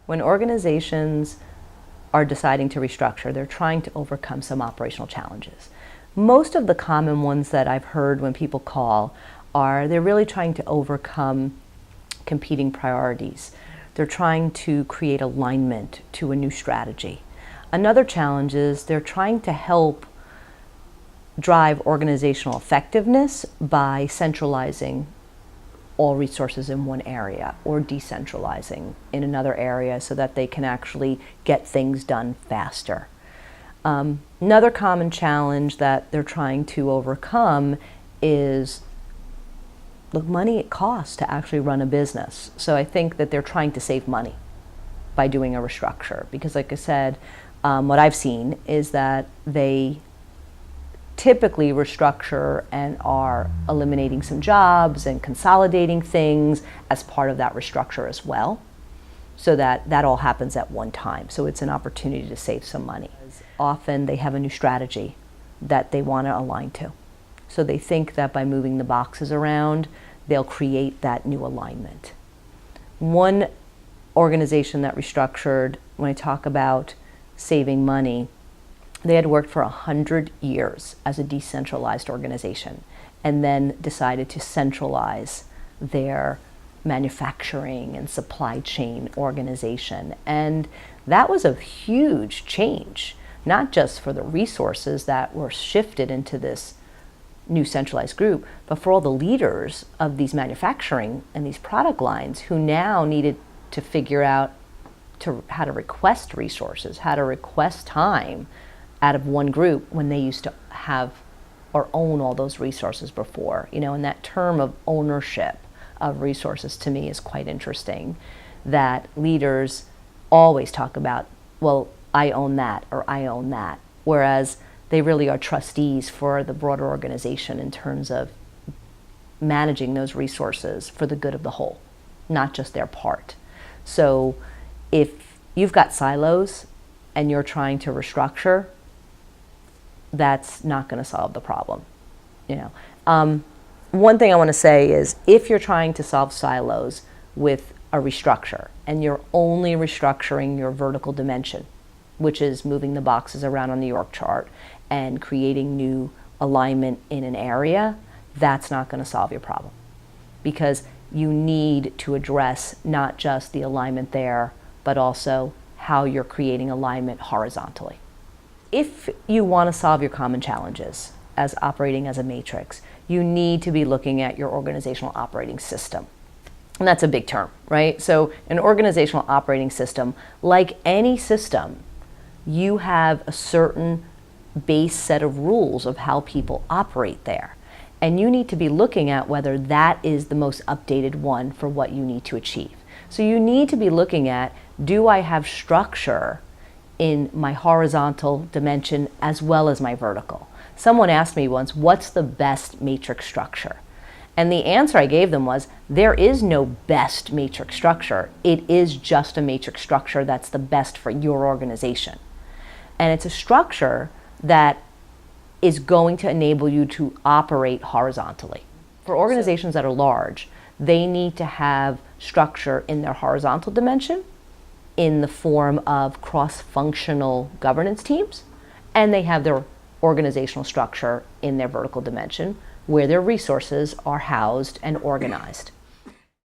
When organizations are deciding to restructure, they're trying to overcome some operational challenges. Most of the common ones that I've heard when people call are they're really trying to overcome competing priorities. They're trying to create alignment to a new strategy. Another challenge is they're trying to help drive organizational effectiveness by centralizing all resources in one area or decentralizing in another area so that they can actually get things done faster. Another common challenge that they're trying to overcome is the money it costs to actually run a business. So I think that they're trying to save money by doing a restructure because, like I said, what I've seen is that they typically restructure and are eliminating some jobs and consolidating things as part of that restructure as well, so that all happens at one time. So it's an opportunity to save some money. Often they have a new strategy that they want to align to. So they think that by moving the boxes around, they'll create that new alignment. One organization that restructured, when I talk about saving money, they had worked for 100 years as a decentralized organization and then decided to centralize their manufacturing and supply chain organization. And that was a huge change, not just for the resources that were shifted into this new centralized group, but for all the leaders of these manufacturing and these product lines who now needed to figure out how to request resources, how to request time out of one group when they used to have or own all those resources before. And that term of ownership of resources to me is quite interesting, that leaders always talk about, well, I own that or I own that, whereas they really are trustees for the broader organization in terms of managing those resources for the good of the whole, not just their part. So if you've got silos and you're trying to restructure, that's not going to solve the problem. One thing I want to say is if you're trying to solve silos with a restructure and you're only restructuring your vertical dimension, which is moving the boxes around on the org chart and creating new alignment in an area, that's not going to solve your problem, because you need to address not just the alignment there, but also how you're creating alignment horizontally. If you want to solve your common challenges as operating as a matrix, you need to be looking at your organizational operating system. And that's a big term, right? So an organizational operating system, like any system, you have a certain base set of rules of how people operate there. And you need to be looking at whether that is the most updated one for what you need to achieve. So you need to be looking at, do I have structure in my horizontal dimension as well as my vertical? Someone asked me once, what's the best matrix structure? And the answer I gave them was, there is no best matrix structure. It is just a matrix structure that's the best for your organization. And it's a structure that is going to enable you to operate horizontally. For organizations that are large, they need to have structure in their horizontal dimension in the form of cross-functional governance teams, and they have their organizational structure in their vertical dimension where their resources are housed and organized.